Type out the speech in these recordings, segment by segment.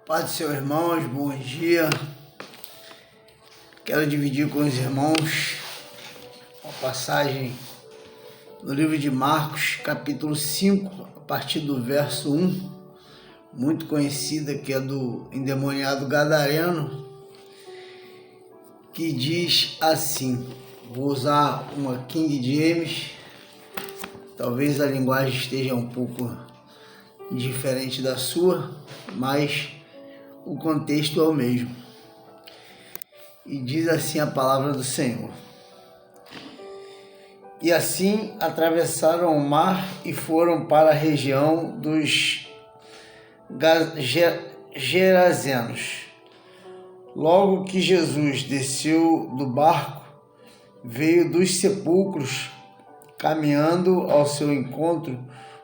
Paz do Senhor, irmãos, bom dia. Quero dividir com os irmãos uma passagem no livro de Marcos, capítulo 5, a partir do verso 1, muito conhecida, que é do endemoniado gadareno, que diz assim. Vou usar uma King James, talvez a linguagem esteja um pouco diferente da sua, mas o contexto é o mesmo. E diz assim a palavra do Senhor: E assim atravessaram o mar e foram para a região dos Gerazenos. Logo que Jesus desceu do barco, veio dos sepulcros, caminhando ao seu encontro,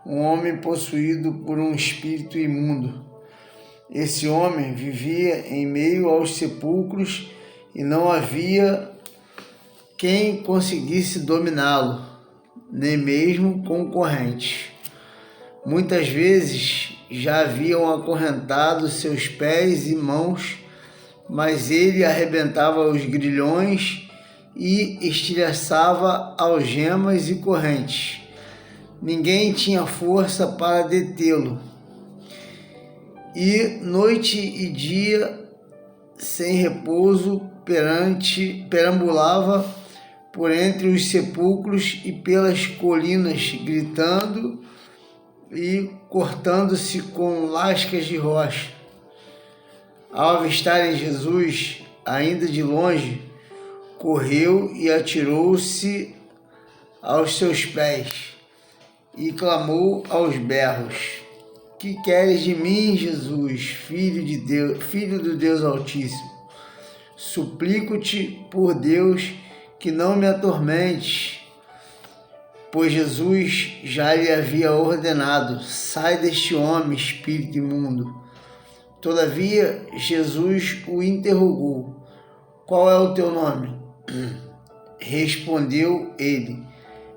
um homem possuído por um espírito imundo. Esse homem vivia em meio aos sepulcros e não havia quem conseguisse dominá-lo, nem mesmo com correntes. Muitas vezes já haviam acorrentado seus pés e mãos, mas ele arrebentava os grilhões e estilhaçava algemas e correntes. Ninguém tinha força para detê-lo. E noite e dia, sem repouso, perambulava por entre os sepulcros e pelas colinas, gritando e cortando-se com lascas de rocha. Ao avistarem Jesus, ainda de longe, correu e atirou-se aos seus pés e clamou aos berros: Que queres de mim, Jesus, filho de Deus, filho do Deus Altíssimo? Suplico-te por Deus que não me atormentes. Pois Jesus já lhe havia ordenado: Sai deste homem, espírito imundo. Todavia, Jesus o interrogou: Qual é o teu nome? Respondeu ele: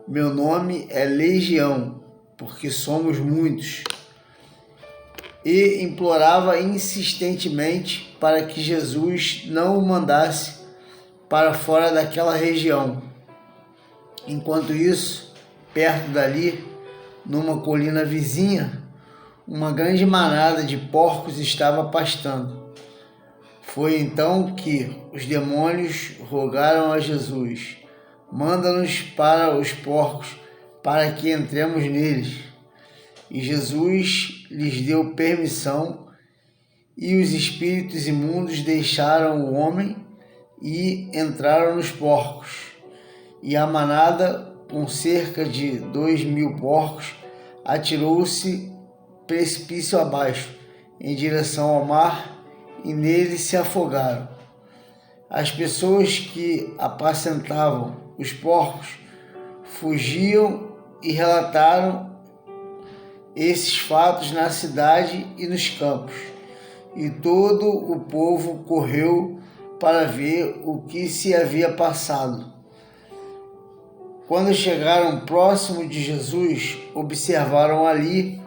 Meu nome é Legião, porque somos muitos. E implorava insistentemente para que Jesus não o mandasse para fora daquela região. Enquanto isso, perto dali, numa colina vizinha, uma grande manada de porcos estava pastando. Foi então que os demônios rogaram a Jesus: Manda-nos para os porcos, para que entremos neles. E Jesus lhes deu permissão, e os espíritos imundos deixaram o homem e entraram nos porcos. E a manada, com cerca de 2.000 porcos, atirou-se precipício abaixo, em direção ao mar, e nele se afogaram. As pessoas que apacentavam os porcos fugiam e relataram esses fatos na cidade e nos campos, e todo o povo correu para ver o que se havia passado. Quando chegaram próximo de Jesus, observaram ali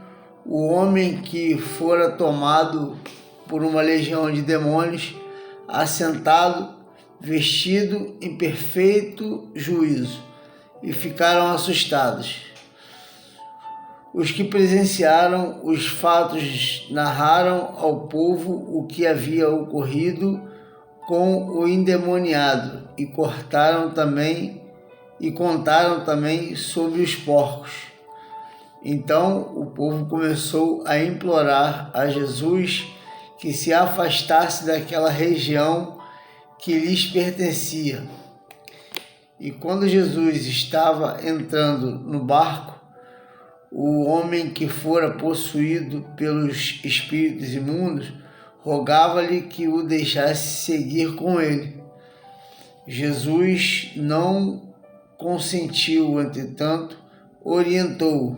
o homem que fora tomado por uma legião de demônios, assentado, vestido em perfeito juízo, e ficaram assustados. Os que presenciaram os fatos narraram ao povo o que havia ocorrido com o endemoniado e contaram também sobre os porcos. Então o povo começou a implorar a Jesus que se afastasse daquela região que lhes pertencia. E quando Jesus estava entrando no barco, o homem que fora possuído pelos espíritos imundos rogava-lhe que o deixasse seguir com ele. Jesus não consentiu, entretanto, orientou-o: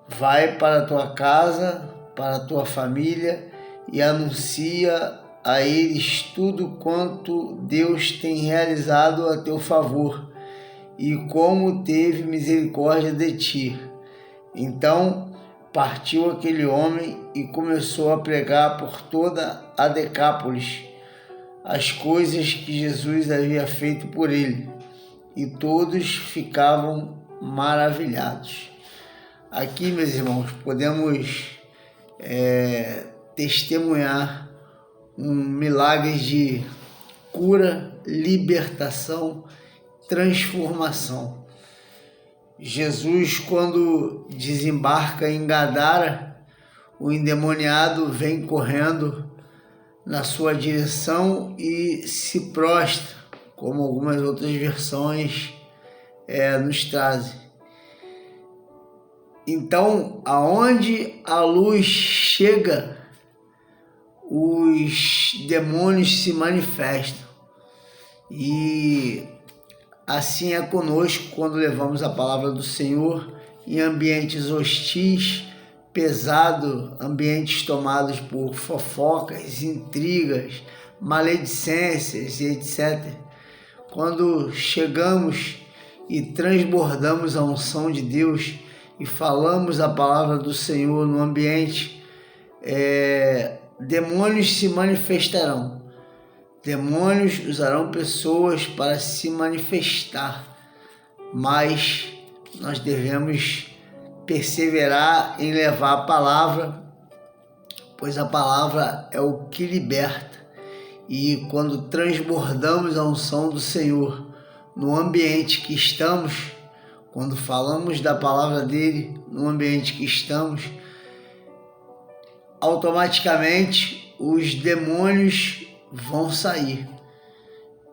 Vai para a tua casa, para a tua família, e anuncia a eles tudo quanto Deus tem realizado a teu favor e como teve misericórdia de ti. Então partiu aquele homem e começou a pregar por toda a Decápolis as coisas que Jesus havia feito por ele, e todos ficavam maravilhados. Aqui, meus irmãos, podemos testemunhar um milagre de cura, libertação, transformação. Jesus, quando desembarca em Gadara, o endemoniado vem correndo na sua direção e se prostra, como algumas outras versões nos trazem. Então, aonde a luz chega, os demônios se manifestam. E assim é conosco quando levamos a palavra do Senhor em ambientes hostis, pesados, ambientes tomados por fofocas, intrigas, maledicências e etc. Quando chegamos e transbordamos a unção de Deus e falamos a palavra do Senhor no ambiente, demônios se manifestarão. Demônios usarão pessoas para se manifestar, mas nós devemos perseverar em levar a palavra, pois a palavra é o que liberta. E quando transbordamos a unção do Senhor no ambiente que estamos, quando falamos da palavra dele no ambiente que estamos, automaticamente os demônios vão sair,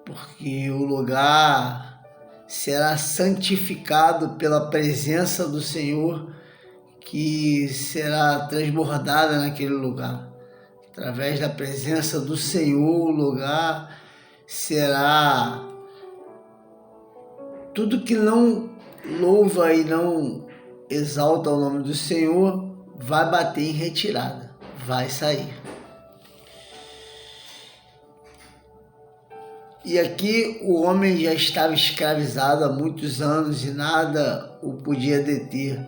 porque o lugar será santificado pela presença do Senhor, que será transbordada naquele lugar. Através da presença do Senhor, o lugar será... Tudo que não louva e não exalta o nome do Senhor vai bater em retirada, vai sair. E aqui o homem já estava escravizado há muitos anos e nada o podia deter.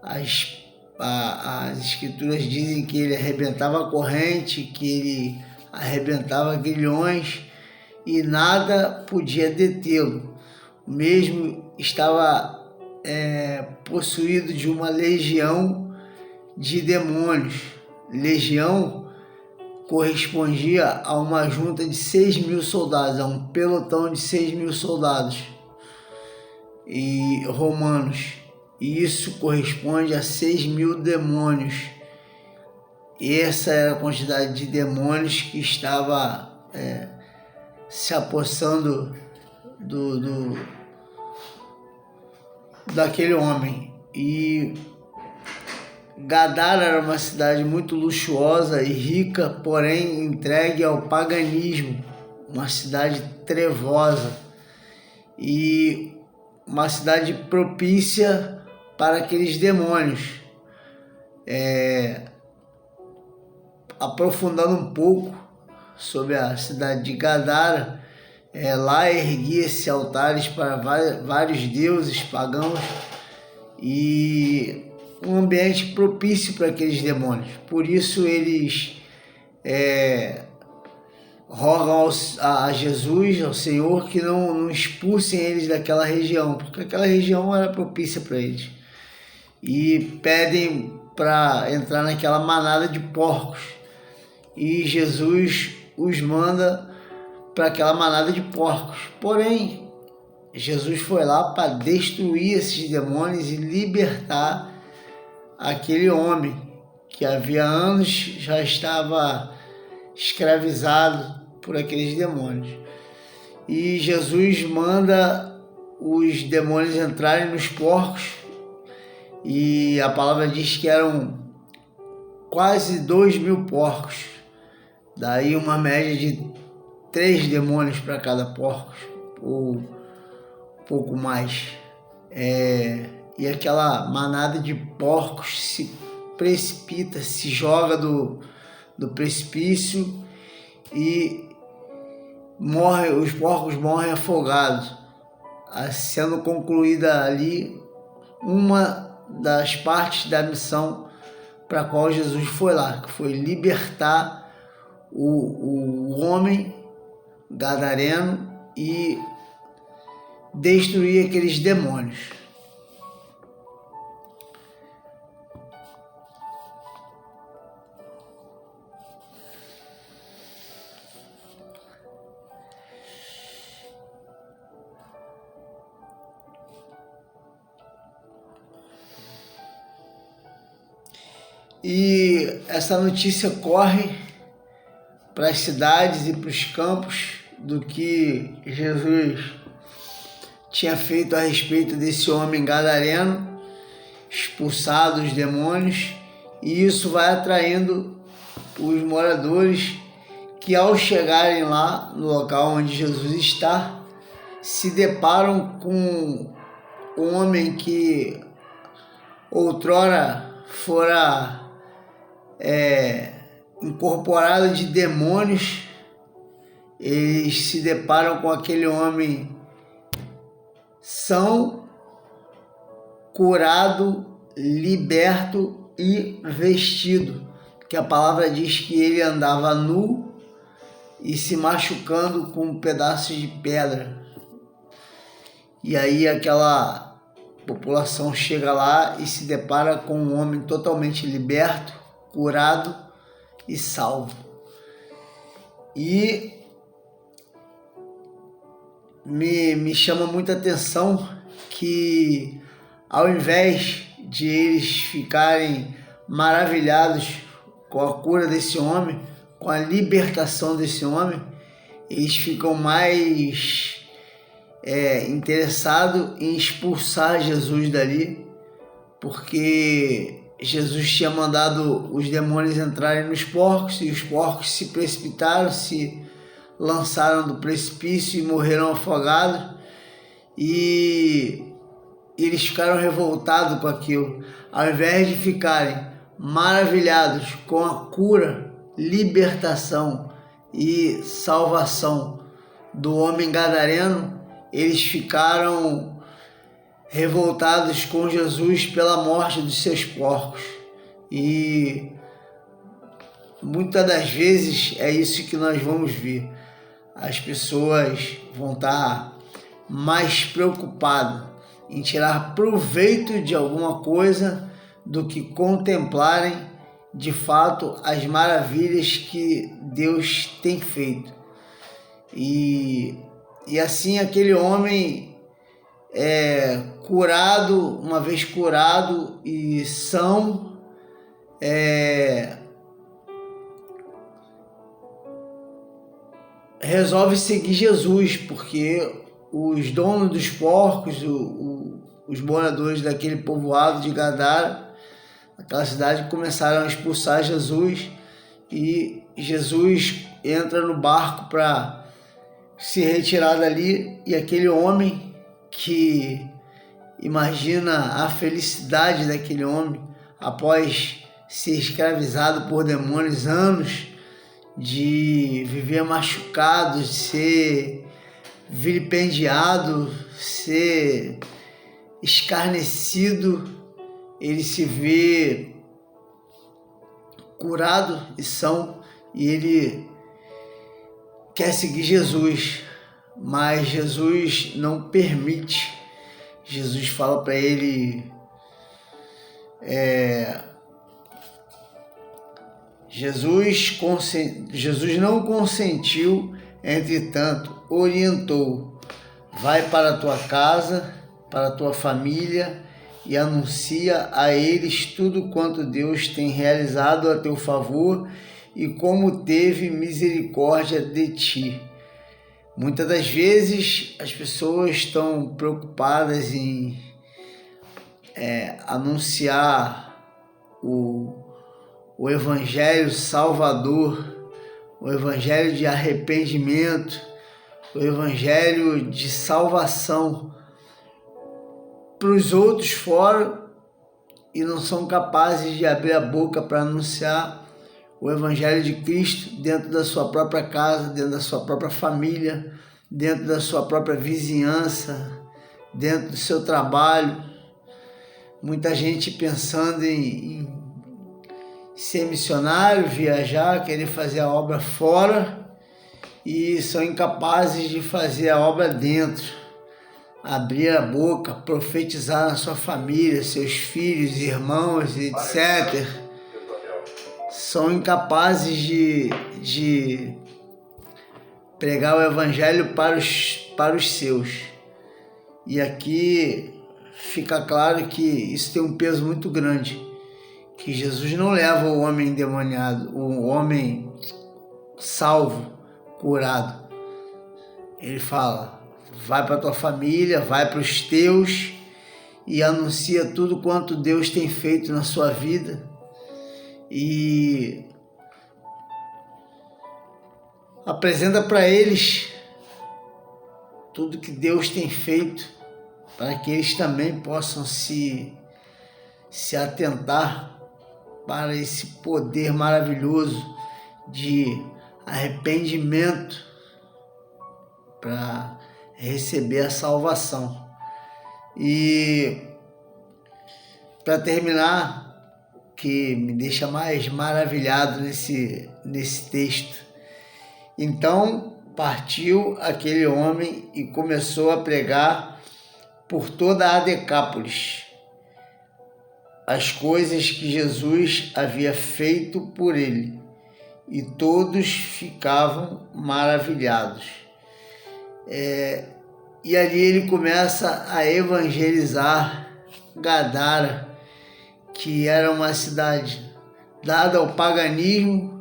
As escrituras dizem que ele arrebentava a corrente, que ele arrebentava grilhões e nada podia detê-lo. O mesmo estava possuído de uma legião de demônios. Legião correspondia a uma junta de 6.000 soldados, a um pelotão de 6.000 soldados romanos. E isso corresponde a 6.000 demônios. Essa era a quantidade de demônios que estava se apossando daquele homem. E Gadara era uma cidade muito luxuosa e rica, porém entregue ao paganismo, uma cidade trevosa e uma cidade propícia para aqueles demônios. Aprofundando um pouco sobre a cidade de Gadara, lá erguia-se altares para vários deuses pagãos e um ambiente propício para aqueles demônios. Por isso eles rogam a Jesus, ao Senhor, que não expulsem eles daquela região, porque aquela região era propícia para eles. E pedem para entrar naquela manada de porcos. E Jesus os manda para aquela manada de porcos. Porém, Jesus foi lá para destruir esses demônios e libertar aquele homem que havia anos já estava escravizado por aqueles demônios. E Jesus manda os demônios entrarem nos porcos, e a palavra diz que eram quase 2.000 porcos, daí uma média de 3 demônios para cada porco, ou pouco mais. E aquela manada de porcos se precipita, se joga do precipício e os porcos morrem afogados, sendo concluída ali uma das partes da missão para a qual Jesus foi lá, que foi libertar o homem gadareno e destruir aqueles demônios. E essa notícia corre para as cidades e para os campos do que Jesus tinha feito a respeito desse homem gadareno, expulsado os demônios, e isso vai atraindo os moradores que, ao chegarem lá no local onde Jesus está, se deparam com um homem que outrora fora incorporado de demônios. Eles se deparam com aquele homem são, curado, liberto e vestido, que a palavra diz que ele andava nu e se machucando com pedaços de pedra. E aí aquela população chega lá e se depara com um homem totalmente liberto, curado e salvo. E me chama muita atenção que, ao invés de eles ficarem maravilhados com a cura desse homem, com a libertação desse homem, eles ficam mais interessados em expulsar Jesus dali, porque Jesus tinha mandado os demônios entrarem nos porcos e os porcos se precipitaram, se lançaram do precipício e morreram afogados, e eles ficaram revoltados com aquilo. Ao invés de ficarem maravilhados com a cura, libertação e salvação do homem gadareno, eles ficaram revoltados com Jesus pela morte dos seus porcos. E muitas das vezes é isso que nós vamos ver. As pessoas vão estar mais preocupadas em tirar proveito de alguma coisa do que contemplarem de fato as maravilhas que Deus tem feito. E assim aquele homem curado, uma vez curado e são, resolve seguir Jesus, porque os donos dos porcos, os moradores daquele povoado de Gadara, aquela cidade, começaram a expulsar Jesus, e Jesus entra no barco para se retirar dali, e aquele homem, que imagina a felicidade daquele homem após ser escravizado por demônios, anos de viver machucado, de ser vilipendiado, ser escarnecido, ele se vê curado e são, e ele quer seguir Jesus, mas Jesus não permite. Jesus fala para ele, Jesus não consentiu, entretanto, orientou: vai para a tua casa, para a tua família, e anuncia a eles tudo quanto Deus tem realizado a teu favor e como teve misericórdia de ti. Muitas das vezes as pessoas estão preocupadas em anunciar o evangelho salvador, o evangelho de arrependimento, o evangelho de salvação para os outros fora, e não são capazes de abrir a boca para anunciar o evangelho de Cristo dentro da sua própria casa, dentro da sua própria família, dentro da sua própria vizinhança, dentro do seu trabalho. Muita gente pensando em ser missionário, viajar, querer fazer a obra fora e são incapazes de fazer a obra dentro, abrir a boca, profetizar na sua família, seus filhos, irmãos, etc. São incapazes de pregar o evangelho para os seus. E aqui fica claro que isso tem um peso muito grande, que Jesus não leva o homem endemoniado, o homem salvo, curado. Ele fala, vai para a tua família, vai para os teus e anuncia tudo quanto Deus tem feito na sua vida e apresenta para eles tudo que Deus tem feito, para que eles também possam se atentar para esse poder maravilhoso de arrependimento para receber a salvação. E para terminar, que me deixa mais maravilhado nesse texto, então partiu aquele homem e começou a pregar por toda a Decápolis as coisas que Jesus havia feito por ele, e todos ficavam maravilhados. E ali ele começa a evangelizar Gadara, que era uma cidade dada ao paganismo,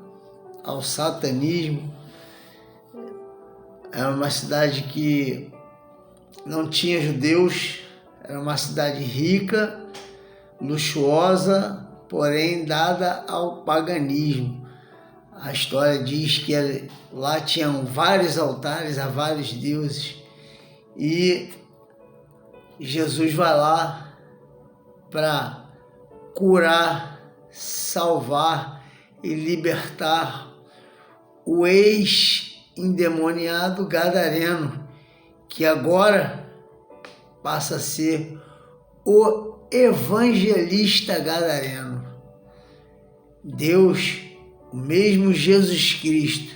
ao satanismo. Era uma cidade que não tinha judeus, era uma cidade rica, luxuosa, porém dada ao paganismo. A história diz que lá tinham vários altares a vários deuses e Jesus vai lá para curar, salvar e libertar o ex-endemoniado gadareno, que agora passa a ser o evangelista gadareno. Deus, o mesmo Jesus Cristo,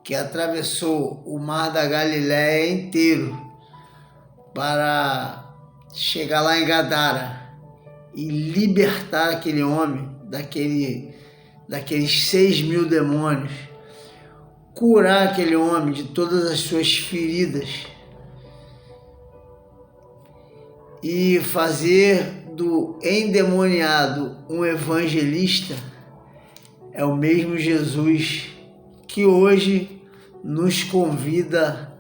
que atravessou o mar da Galileia inteiro para chegar lá em Gadara e libertar aquele homem daqueles 6.000 demônios, curar aquele homem de todas as suas feridas e fazer do endemoniado um evangelista, é o mesmo Jesus que hoje nos convida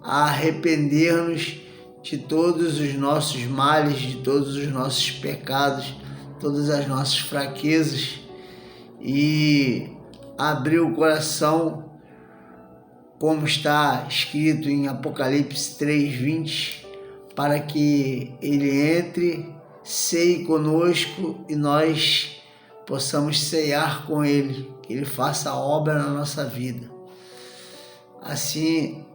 a arrepender-nos de todos os nossos males, de todos os nossos pecados, todas as nossas fraquezas e abrir o coração, como está escrito em Apocalipse 3:20, para que ele entre, ceie conosco e nós possamos ceiar com ele, que ele faça a obra na nossa vida. Assim,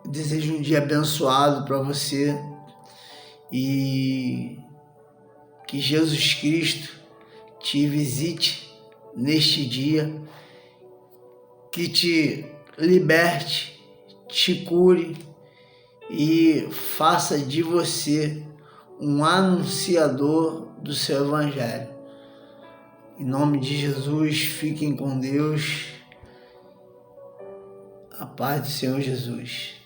desejo um dia abençoado para você e que Jesus Cristo te visite neste dia, que te liberte, te cure e faça de você um anunciador do seu evangelho. Em nome de Jesus, fiquem com Deus. A paz do Senhor Jesus.